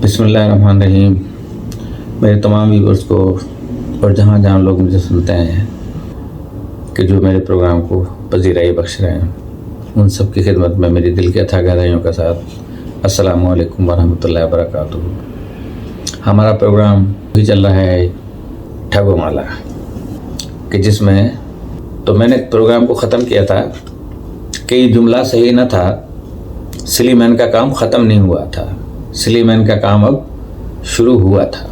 बिस्मिल्लाहिर्रहमानिर्रहीम। मेरे तमाम व्यूअर्स को और जहाँ जहाँ लोग मुझे सुनते हैं कि जो मेरे प्रोग्राम को पजीराई बख्श रहे हैं, उन सब की खिदमत में मेरी दिल की अथाह गहराइयों के साथ अस्सलामु अलैकुम वरहमतुल्लाहि वबरकातुहू। हमारा प्रोग्राम भी चल रहा है ठगोमाला कि जिसमें तो मैंने प्रोग्राम को ख़त्म किया था कि ये जुमला सही न था, सिलीमैन का काम ख़त्म नहीं हुआ था, सिलीमैन का काम अब शुरू हुआ था।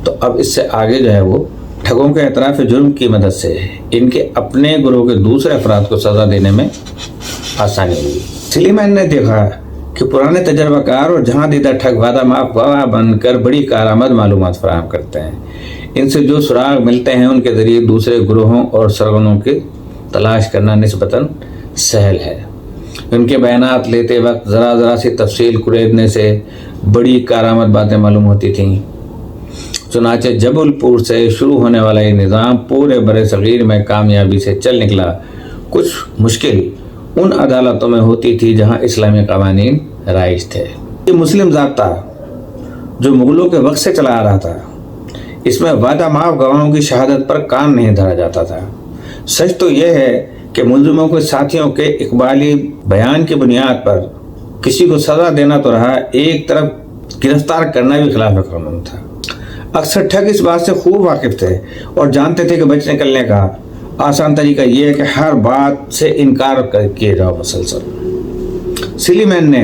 तो अब इससे आगे जो है वो ठगों के एतराफ़ जुर्म की मदद से इनके अपने गुरोह के दूसरे अफराद को सज़ा देने में आसानी हुई। सिलीमैन ने देखा कि पुराने तजर्बाकार और जहाँ दीदा ठग वादा माफ गवाह बनकर बड़ी कारआमद मालूमात फराहम करते हैं। इनसे जो सुराग मिलते हैं उनके ज़रिए दूसरे गुरोहों और सरगनों की तलाश करना निस्बतन सहल है। उनके बयानात लेते वक्त ज़रा ज़रा सी तफसील कुरेदने से बड़ी कारआमद बातें मालूम होती थीं। चुनाचे जबलपुर से शुरू होने वाला ये निज़ाम पूरे बरे सगीर में कामयाबी से चल निकला। कुछ मुश्किल उन अदालतों में होती थी जहाँ इस्लामी क़वानीन राइज थे। ये मुस्लिम ज़ाब्ता जो मुग़लों के वक्त से चला आ रहा था, इसमें वादा माफ गवाहों की शहादत पर कान नहीं धरा जाता था। सच तो यह है कि मुलजिमों के साथियों के इकबाली बयान की बुनियाद पर किसी को सज़ा देना तो रहा, एक तरफ गिरफ्तार करना भी खिलाफ कानून था। अक्सर ठग इस बात से खूब वाकिफ थे और जानते थे कि बच निकलने का आसान तरीका यह है कि हर बात से इनकार किए जाओ मुसलसल। सिलीमैन ने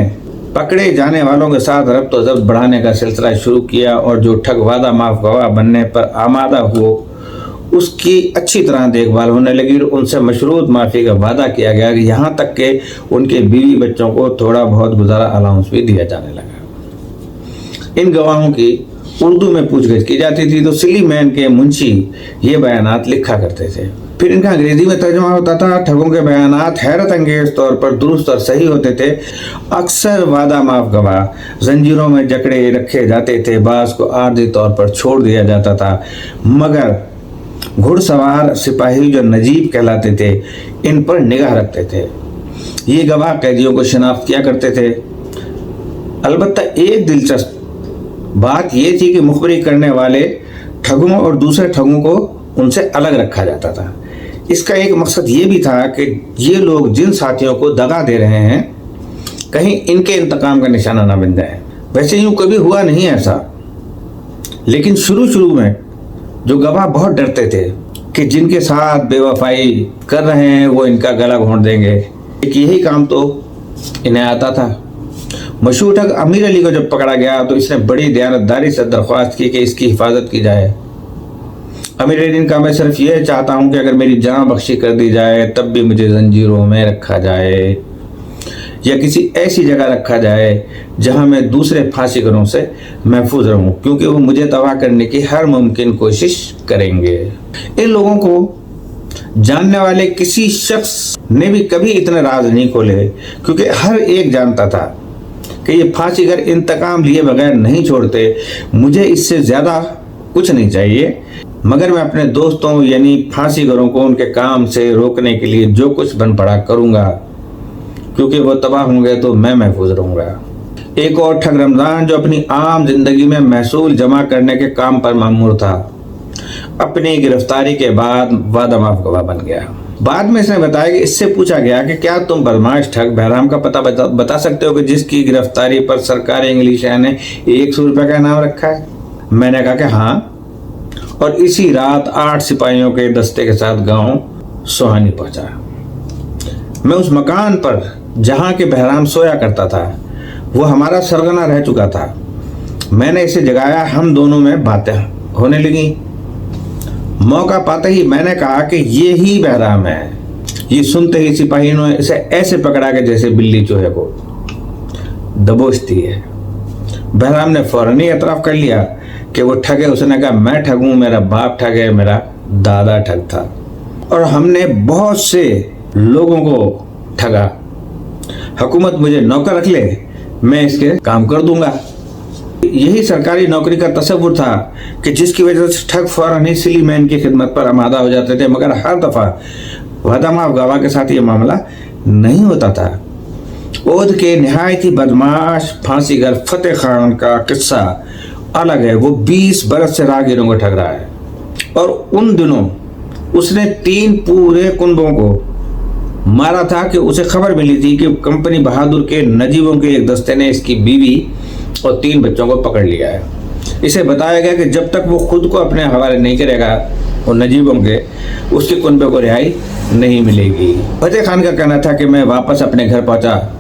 पकड़े जाने वालों के साथ रब्त व ज़ब्त बढ़ाने का सिलसिला शुरू किया और जो ठग वादा माफ गवाह बनने पर आमादा हुए उसकी अच्छी तरह देखभाल होने लगी और उनसे मशरूत माफ़ी का वादा किया गया कि यहाँ तक कि उनके बीवी बच्चों को थोड़ा बहुत गुजारा अलाउंस भी दिया जाने लगा। इन गवाहों की उर्दू में पूछगिछ की जाती थी तो सिलीमैन के मुंशी ये बयानात लिखा करते थे, फिर इनका अंग्रेज़ी में तर्जुमा होता था। ठगों के बयानात हैरत अंगेज़ तौर पर दुरुस्त और सही होते थे। अक्सर वादा माफ गवाह जंजीरों में जकड़े रखे जाते थे, बाज़ को आर्जी तौर पर छोड़ दिया जाता था, मगर घुड़सवार सिपाही जो नजीब कहलाते थे इन पर निगाह रखते थे। ये गवाह कैदियों को शिनाख्त किया करते थे। अलबत्ता एक दिलचस्प बात यह थी कि मुखबरी करने वाले ठगों और दूसरे ठगों को उनसे अलग रखा जाता था। इसका एक मकसद ये भी था कि ये लोग जिन साथियों को दगा दे रहे हैं कहीं इनके इंतकाम का निशाना ना बन जाए। वैसे यूँ कभी हुआ नहीं ऐसा, लेकिन शुरू में जो गवाह बहुत डरते थे कि जिनके साथ बेवफाई कर रहे हैं वो इनका गला घोंट देंगे। एक यही काम तो इन्हें आता था। मशहूर ठग अमीर अली को जब पकड़ा गया तो इसने बड़ी दयानतदारी से दरख्वास्त की कि इसकी हिफाजत की जाए। अमीर अली ने कहा, मैं सिर्फ ये चाहता हूँ कि अगर मेरी जान बख्शी कर दी जाए तब भी मुझे जंजीरों में रखा जाए या किसी ऐसी जगह रखा जाए जहां मैं दूसरे फांसीगरों से महफूज रहूं, क्योंकि वो मुझे तबाह करने की हर मुमकिन कोशिश करेंगे। इन लोगों को जानने वाले किसी शख्स ने भी कभी इतने राज नहीं खोले, क्योंकि हर एक जानता था कि ये फांसीगर इंतकाम लिए बगैर नहीं छोड़ते। मुझे इससे ज़्यादा कुछ नहीं चाहिए, मगर मैं अपने दोस्तों यानी फांसीगरों को उनके काम से रोकने के लिए जो कुछ बन पड़ा करूँगा, क्योंकि वो तबाह होंगे तो मैं महफूज रहूँगा। एक और ठग रमज़ान जो अपनी आम जिंदगी में महसूल जमा करने के काम पर मामूर था, अपनी गिरफ्तारी के बाद वादा माफ गवाह बन गया। बाद में इसने बताया कि इससे पूछा गया कि क्या तुम बदमाश ठग बहराम का पता बता सकते हो कि जिसकी गिरफ्तारी पर सरकारी इंग्लिश ने 100 रुपये का इनाम रखा है। मैंने कहा कि हाँ, और इसी रात 8 सिपाहियों के दस्ते के साथ गाँव सोहानी पहुँचा। मैं उस मकान पर जहाँ के बहराम सोया करता था वो हमारा सरगना रह चुका था। मैंने इसे जगाया, हम दोनों में बातें होने लगी। मौका पाते ही मैंने कहा कि ये ही बहराम है। ये सुनते ही सिपाहियों ने इसे ऐसे पकड़ा कि जैसे बिल्ली चूहे को दबोचती है। बहराम ने फौरन ही एतराफ़ कर लिया कि वो ठग है। उसने कहा, मैं ठग हूँ, मेरा बाप ठग है, मेरा दादा ठग था और हमने बहुत से लोगों को ठगा। हुकूमत मुझे नौकर रख ले, मैं इसके काम कर दूंगा। यही सरकारी नौकरी का तसव्वुर था कि जिसकी वजह से ठग फौरन ही सिलीमैन की खिदमत पर आमादा हो जाते थे, मगर हर दफ़ा वादा माफ गवाह के साथ ये मामला नहीं होता था। ओध के निहायती बदमाश फांसीगर फतेह खान का किस्सा अलग है। वो 20 बरस से राहगीरों को ठग रहा है और उन दिनों उसने 3 पूरे कुनबों को मारा था कि उसे खबर मिली थी कि कंपनी बहादुर के नजीबों के एक दस्ते ने इसकी बीवी और 3 बच्चों को पकड़ लिया है। इसे बताया गया कि जब तक वो खुद को अपने हवाले नहीं करेगा और नजीबों के, उसके कुनबे को रिहाई नहीं मिलेगी। फतेह खान का कहना था कि मैं वापस अपने घर पहुंचा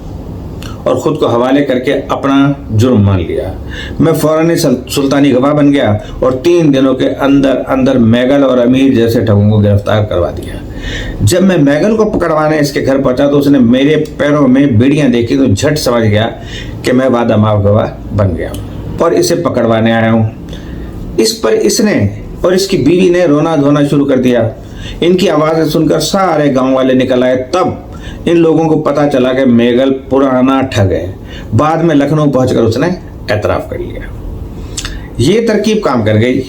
और खुद को हवाले करके अपना जुर्म मान लिया। मैं फौरन ही सुल्तानी गवाह बन गया और 3 दिनों के अंदर अंदर मैगल और अमीर जैसे ठगों को गिरफ्तार करवा दिया। जब मैं मैगल को पकड़वाने इसके घर पहुंचा तो उसने मेरे पैरों में बेड़ियां देखी तो झट समझ गया कि मैं वादा माफ गवाह बन गया और इसे पकड़वाने आया हूँ। इस पर इसने और इसकी बीवी ने रोना धोना शुरू कर दिया। इनकी आवाज़ें सुनकर सारे गांव वाले निकल आए। तब इन लोगों को पता चला कि मैगल पुराना ठग है। बाद में लखनऊ पहुंचकर उसने एतराफ़ कर लिया। ये तरकीब काम कर गई।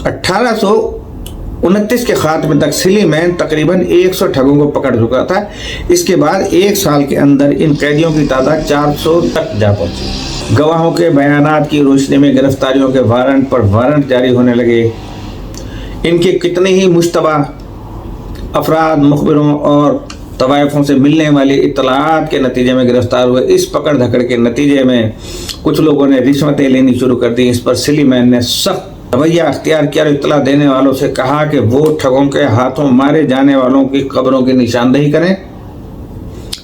1829 के खात्मे तक सिलीमैन तकरीबन 100 ठगों को पकड़ चुका था। इसके बाद 1 साल के अंदर इन कैदियों की तादाद 400 तक जा पहुंची। गवाहों के बयानात की रोशनी में गिरफ्तारियों के वारंट पर वारंट जारी होने लगे। इनके कितने ही मुश्तबा अफराद मुखबिरों और तवाइफों से मिलने वाली इत्तलाआत के नतीजे में गिरफ्तार हुए। इस पकड़ धकड़ के नतीजे में कुछ लोगों ने रिश्वतें लेनी शुरू कर दी। इस पर सिलीमैन ने सख्त रवैया अख्तियार किया और इत्तला देने वालों से कहा कि वो ठगों के हाथों मारे जाने वालों की कब्रों की निशानदेही करें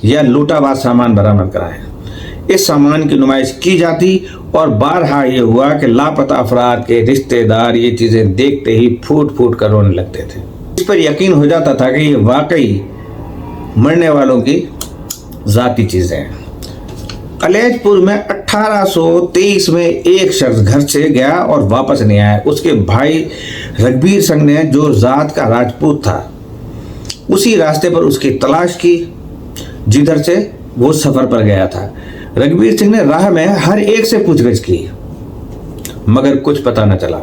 या लूटाबाज सामान बरामद कराएं। इस सामान की नुमाइश की जाती और बारहा ये हुआ कि लापता अफराद के रिश्तेदार ये चीज़ें देखते ही फूट फूट कर रोने लगते थे। इस पर यकीन हो जाता था कि ये वाकई मरने वालों की ज़ाती चीज़ें हैं। अलेजपुर में 1823 में एक शख्स घर से गया और वापस नहीं आया। उसके भाई रघबीर सिंह ने, जो ज़ात का राजपूत था, उसी रास्ते पर उसकी तलाश की जिधर से वो सफ़र पर गया था। रघबीर सिंह ने राह में हर एक से पूछगछ की मगर कुछ पता न चला।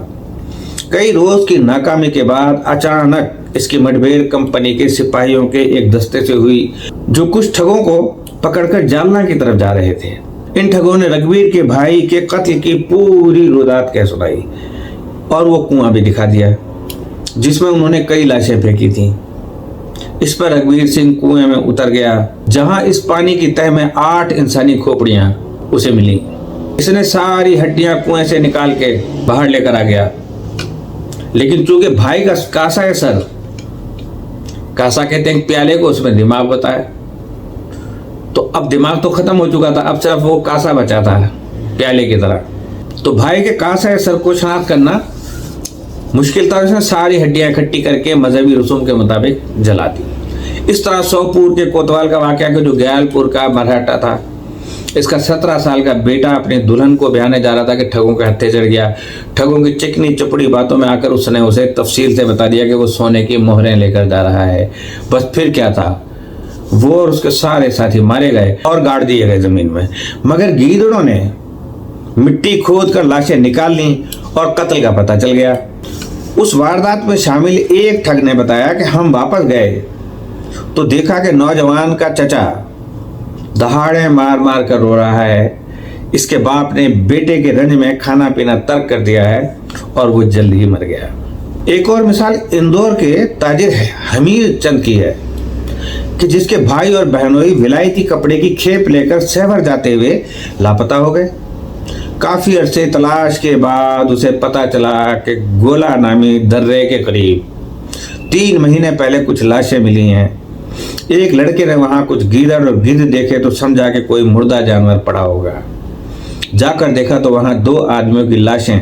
कई रोज की नाकामी के बाद अचानक इसकी मुठभेड़ कंपनी के सिपाहियों के एक दस्ते से हुई, जो कुछ ठगों को पकड़कर जालना की तरफ जा रहे थे। इन ठगों ने रघबीर के भाई के कत्ल की पूरी रुदात कह सुनाई और वो कुआं भी दिखा दिया जिसमें उन्होंने कई लाशें फेंकी थी। इस पर रघबीर सिंह कुएं में उतर गया, जहां इस पानी की तह में 8 इंसानी खोपड़ियां उसे मिली। इसने सारी हड्डियां कुएं से निकाल के बाहर लेकर आ गया, लेकिन चूंकि भाई का कासा है सर, कासा कहते हैं प्याले को, उसमें दिमाग होता है, तो अब दिमाग तो खत्म हो चुका था, अब सिर्फ वो कासा बचा था प्याले की तरह। तो भाई के कासा सर को शनाख्त करना मुश्किल था। उसने सारी हड्डियां इकट्ठी करके मजहबी रसूम के मुताबिक जला दी। इस तरह सोपुर के कोतवाल का वाकया कि जो गयालपुर का मरहट्टा था, इसका 17 साल का बेटा अपनी दुल्हन को बयाने जा रहा था कि ठगों के हत्थे चढ़ गया। ठगों की चिकनी चपड़ी बातों में आकर उसने उसे तफसील से बता दिया कि वो सोने की मोहरें लेकर जा रहा है। बस फिर क्या था, वो और उसके सारे साथी मारे गए और गाड़ दिए गए जमीन में। मगर गीदड़ों ने मिट्टी खोद कर लाशें निकाल ली और कत्ल का पता चल गया। उस वारदात में शामिल एक ठग ने बताया कि हम वापस गए तो देखा कि नौजवान का चचा दहाड़े मार मार कर रो रहा है। इसके बाप ने बेटे के रंज में खाना पीना तर्क कर दिया है और वो जल्द ही मर गया। एक और मिसाल इंदौर के ताजिर हमीर चंद की है कि जिसके भाई और बहनोई विलायती कपड़े की खेप लेकर शहर जाते हुए लापता हो गए। काफ़ी अरसे तलाश के बाद उसे पता चला कि गोला नामी दर्रे के करीब 3 महीने पहले कुछ लाशें मिली हैं। एक लड़के ने वहाँ कुछ गीदड़ और गिद्ध देखे तो समझा कि कोई मुर्दा जानवर पड़ा होगा। जाकर देखा तो वहाँ 2 आदमियों की लाशें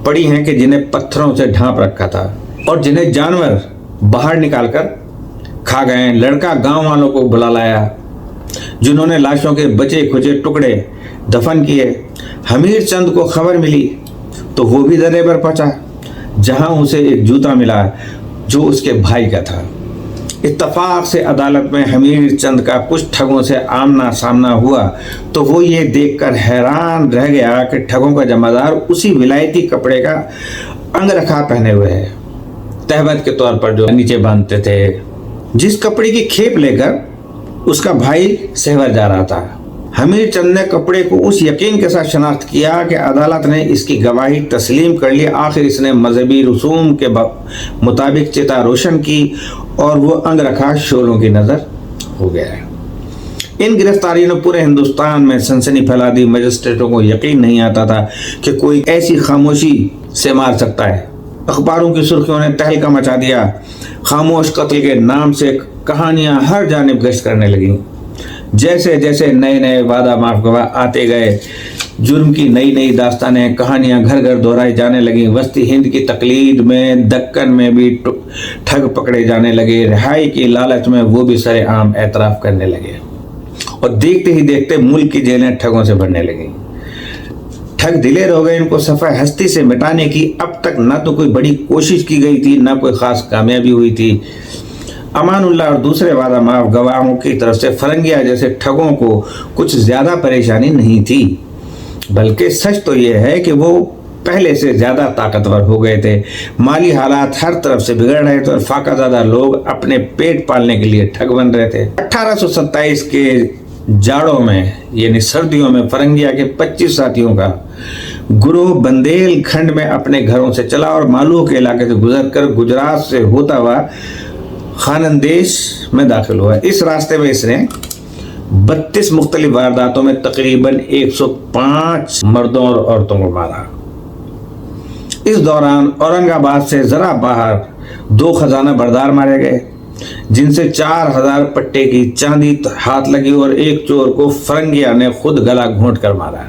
पड़ी हैं कि जिन्हें पत्थरों से ढांप रखा था और जिन्हें जानवर बाहर निकालकर खा गए। लड़का गांव वालों को बुला लाया, जिन्होंने लाशों के बचे खुचे टुकड़े दफन किए। हमीर चंद को खबर मिली तो वो भी दर्रे पर पहुंचा, जहां उसे एक जूता मिला जो उसके भाई का था। इत्तफाक से अदालत में हमीर चंद का कुछ ठगों से आमना सामना हुआ तो वो ये देखकर हैरान रह गया कि ठगों का जमादार उसी विलायती कपड़े का अंगरखा पहने हुए है, तहबत के तौर पर जो नीचे बांधते थे। जिस कपड़े की खेप लेकर اس کا بھائی سہور جا رہا تھا۔ حمید چند نے کپڑے کو اس یقین کے ساتھ شناخت کیا کہ عدالت نے اس کی گواہی تسلیم کر لی۔ آخر اس نے مذہبی رسوم کے مطابق چتا روشن کی اور وہ انگ رکھا شولوں کی نظر ہو گیا ہے۔ ان گرفتاریوں نے پورے ہندوستان میں سنسنی پھیلا دی۔ مجسٹریٹوں کو یقین نہیں آتا تھا کہ کوئی ایسی خاموشی سے مار سکتا ہے۔ اخباروں کی سرخیوں نے تہلکہ مچا دیا۔ خاموش قتل کے نام سے کہانیاں ہر جانب گشت کرنے لگیں۔ جیسے جیسے نئے نئے وعدہ معاف گواہ آتے گئے، جرم کی نئی نئی داستانیں، کہانیاں گھر گھر دہرائی جانے لگیں۔ وسطی ہند کی تقلید میں دکن میں بھی ٹھگ پکڑے جانے لگے۔ رہائی کی لالچ میں وہ بھی سر عام اعتراف کرنے لگے اور دیکھتے ہی دیکھتے ملک کی جیلیں ٹھگوں سے بھرنے لگیں۔ ٹھگ دلیر ہو گئے۔ ان کو صفحہ ہستی سے مٹانے کی اب تک نہ تو کوئی بڑی کوشش کی گئی تھی، نہ کوئی خاص کامیابی ہوئی تھی۔ امان اللہ اور دوسرے وعدہ معاف گواہوں کی طرف سے فرنگیا جیسے ٹھگوں کو کچھ زیادہ پریشانی نہیں تھی، بلکہ سچ تو یہ ہے کہ وہ پہلے سے زیادہ طاقتور ہو گئے تھے۔ مالی حالات ہر طرف سے بگڑ رہے تھے اور فاقہ زدہ لوگ اپنے پیٹ پالنے کے لیے ٹھگ بن رہے تھے۔ 1827 کے جاڑوں میں یعنی سردیوں میں فرنگیا کے 25 ساتھیوں کا گروہ بندیل کھنڈ میں اپنے گھروں سے چلا اور مالوہ کے علاقے سے گزر کر گجرات سے ہوتا ہوا خانندیش میں داخل ہوا۔ اس راستے میں اس نے 32 مختلف وارداتوں میں تقریباً 105 مردوں اور عورتوں کو مارا۔ اس دوران اورنگ آباد سے ذرا باہر 2 خزانہ بردار مارے گئے، جن سے 4000 پٹے کی چاندی ہاتھ لگی اور ایک چور کو فرنگیا نے خود گلا گھونٹ کر مارا۔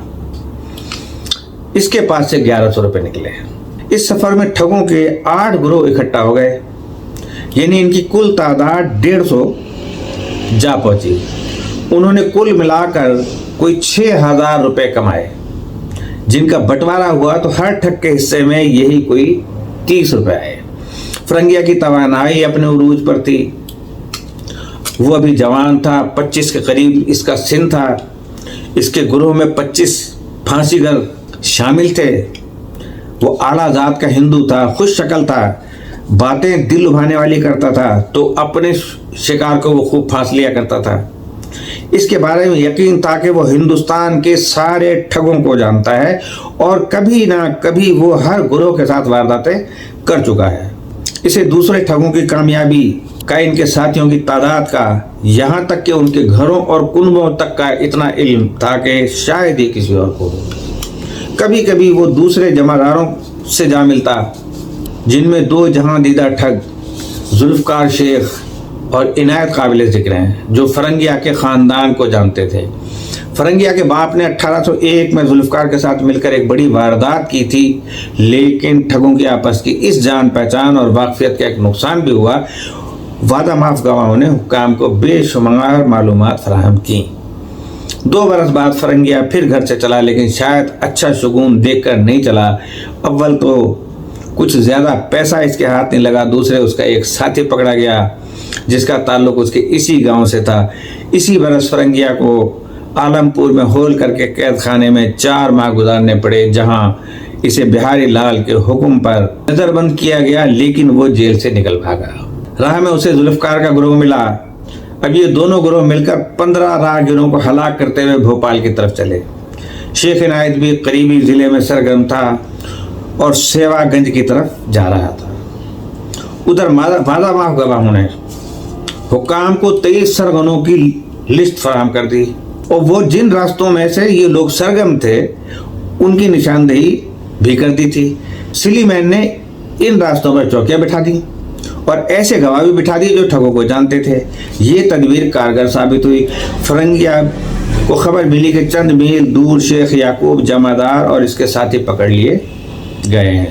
اس کے پاس سے 1100 روپے نکلے۔ اس سفر میں ٹھگوں کے 8 گروہ اکٹھا ہو گئے، یعنی ان کی کل تعداد 150 جا پہنچی۔ انہوں نے کل ملا کر کوئی 6000 روپے کمائے، جن کا بٹوارا ہوا تو ہر ٹھگ کے حصے میں یہی کوئی 30 روپے آئے۔ فرنگیا کی توانائی اپنے عروج پر تھی۔ وہ ابھی جوان تھا، 25 کے قریب اس کا سن تھا۔ اس کے گروہ میں 25 پھانسی گر شامل تھے۔ وہ اعلیٰ ذات کا ہندو تھا، خوش شکل تھا، باتیں دل لبھانے والی کرتا تھا، تو اپنے شکار کو وہ خوب پھانس لیا کرتا تھا۔ اس کے بارے میں یقین تھا کہ وہ ہندوستان کے سارے ٹھگوں کو جانتا ہے اور کبھی نہ کبھی وہ ہر گروہ کے ساتھ وارداتیں کر چکا ہے۔ اسے دوسرے ٹھگوں کی کامیابی کا، ان کے ساتھیوں کی تعداد کا، یہاں تک کہ ان کے گھروں اور کنبوں تک کا اتنا علم تھا کہ شاید ہی کسی اور کو ہو۔ کبھی کبھی وہ دوسرے جمعداروں سے جا ملتا، جن میں 2 جہاں دیدہ ٹھگ ذوالفقار شیخ اور عنایت قابل ذکر ہیں، جو فرنگیا کے خاندان کو جانتے تھے۔ فرنگیا کے باپ نے 1801 میں ذوالفقار کے ساتھ مل کر ایک بڑی واردات کی تھی، لیکن ٹھگوں کی آپس کی اس جان پہچان اور واقفیت کا ایک نقصان بھی ہوا۔ وعدہ معاف گواہوں نے حکام کو بے شمار معلومات فراہم کی۔ 2 برس بعد فرنگیا پھر گھر سے چلا، لیکن شاید اچھا شگون دیکھ کر نہیں چلا۔ اول تو کچھ زیادہ پیسہ اس کے ہاتھ نہیں لگا، دوسرے اس کا ایک ساتھی پکڑا گیا جس کا تعلق اس کے اسی گاؤں سے تھا۔ اسی برس فرنگیا کو عالمپور میں ہول کر کے قید خانے میں 4 ماہ گزارنے پڑے، جہاں اسے بہاری لال کے حکم پر نظر بند کیا گیا، لیکن وہ جیل سے نکل بھاگا۔ راہ میں اسے ذوالفقار کا گروہ ملا۔ اب یہ دونوں گروہ مل کر 15 راہگیروں کو ہلاک کرتے ہوئے بھوپال کی طرف چلے۔ شیخ عنایت بھی قریبی ضلع میں سرگرم تھا اور سیوا گنج کی طرف جا رہا تھا۔ ادھر وعدہ معاف گواہوں نے حکام کو 23 سرگنوں کی لسٹ فراہم کر دی اور وہ جن راستوں میں سے یہ لوگ سرگرم تھے ان کی نشاندہی بھی کر دی تھی۔ سلی مین نے ان راستوں پر چوکیاں بٹھا دی اور ایسے گواہ بھی بٹھا دیے جو ٹھگوں کو جانتے تھے۔ یہ تدبیر کارگر ثابت ہوئی۔ فرنگیا کو خبر ملی کہ چند میل دور شیخ یعقوب جمعدار اور اس کے ساتھی پکڑ لیے گئے ہیں۔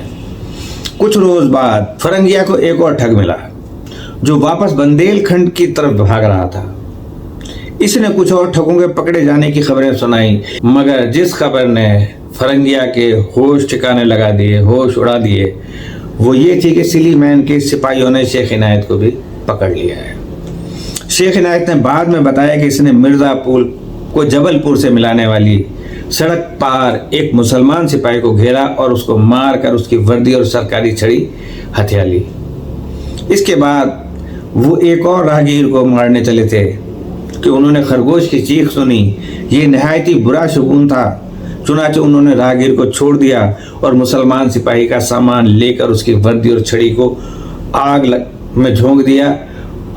کچھ روز بعد فرنگیا کو ایک اور ٹھگ ملا جو واپس بندیل کھنڈ کی طرف بھاگ رہا تھا۔ اس نے کچھ اور ٹھگوں کے پکڑے جانے کی خبریں سنائیں، مگر جس خبر نے فرنگیا کے ہوش ٹھکانے لگا دیے، ہوش اڑا دیے، وہ یہ تھی کہ سلی مین کے سپاہیوں نے شیخ عنایت کو بھی پکڑ لیا ہے۔ شیخ عنایت نے بعد میں بتایا کہ اس نے مرزا پول کو جبل پور سے ملانے والی سڑک پار ایک مسلمان سپاہی کو گھیرا اور اس کو مار کر اس کی وردی اور سرکاری چھڑی ہتھیا لی۔ اس کے بعد وہ ایک اور راہگیر کو مارنے چلے تھے कि उन्होंने खरगोश की चीख सुनी। ये नहायत ही बुरा शगुन था। चुनाचे उन्होंने राहगीर को छोड़ दिया और मुसलमान सिपाही का सामान लेकर उसकी वर्दी और छड़ी को आग में झोंक दिया।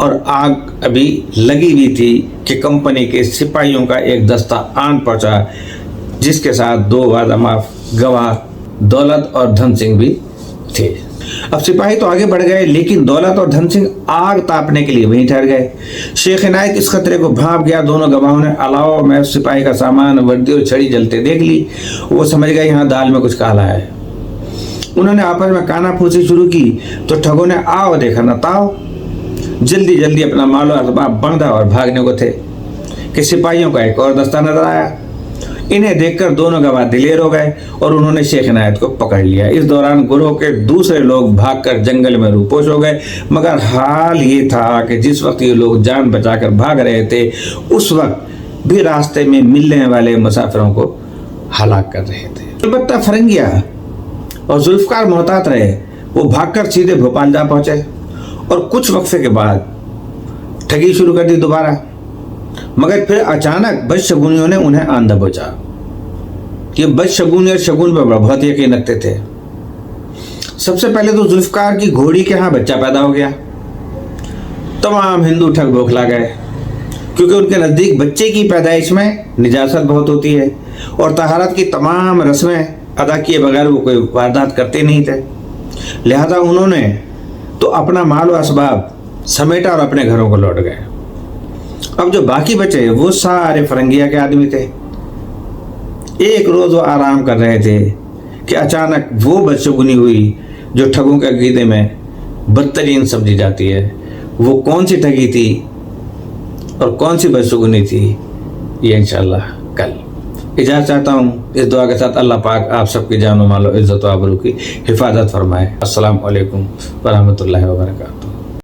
और आग अभी लगी हुई थी कि कंपनी के सिपाहियों का एक दस्ता आन पहुंचा, जिसके साथ 2 बादामाफ गवाह दौलत और धन सिंह भी थे। अब सिपाही तो आगे बढ़ गए, लेकिन दौलत और धन सिंह आग तापने के लिए वहीं ठहर गए। शेख इनायत इस खतरे को भांप गया। दोनों गवाहों ने अलावा में सिपाही का सामान, वर्दी और छड़ी जलते देख ली। वो समझ गए यहाँ दाल में कुछ काला है। उन्होंने आपस में कानाफूसी शुरू की तो ठगों ने आओ देखा न ताओ, जल्दी जल्दी अपना मालो असबाब बांधा और भागने को थे कि सिपाहियों का एक और दस्ता नजर आया। इन्हें देखकर दोनों गवाह दिलेर हो गए और उन्होंने शेख इनायत को पकड़ लिया। इस दौरान गुरोह के दूसरे लोग भागकर जंगल में रूपोश हो गए। मगर हाल ये था कि जिस वक्त ये लोग जान बचाकर भाग रहे थे, उस वक्त भी रास्ते में मिलने वाले मुसाफिरों को हलाक कर रहे थे। अलबत्ता फरंगिया और जुल्फकार मोहतात रहे। वो भागकर सीधे भोपाल जा पहुंचे और कुछ वक्फे के बाद ठगी शुरू कर दी दोबारा। मगर फिर अचानक बदशगुनियों ने उन्हें आन दबोचा। ये बदशगुनी और शगुन पर बहुत यकीन रखते थे। सबसे पहले तो जुल्फकार की घोड़ी के यहाँ बच्चा पैदा हो गया। तमाम हिंदू ठग बौखला गए, क्योंकि उनके नज़दीक बच्चे की पैदाइश में निजासत बहुत होती है और तहारत की तमाम रस्में अदा किए बगैर वो कोई वारदात करते नहीं थे। लिहाजा उन्होंने तो अपना माल व असबाब समेटा और अपने घरों को लौट गए। अब जो बाकी बचे वो सारे फरंगिया के आदमी थे। एक रोज वो आराम कर रहे थे कि अचानक वो बदशगुनी हुई जो ठगों के अकीदे में बदतरीन समझी जाती है। वो कौन सी ठगी थी और कौन सी बदशगुनी थी, ये इंशाअल्लाह कल। इजाज़त चाहता हूँ इस दुआ के साथ, अल्लाह पाक आप सबकी जान मालो इज़्ज़त व आबरू की हिफाजत फरमाए। अस्सलाम वालेकुम व रहमतुल्लाहि व बरकातुहू।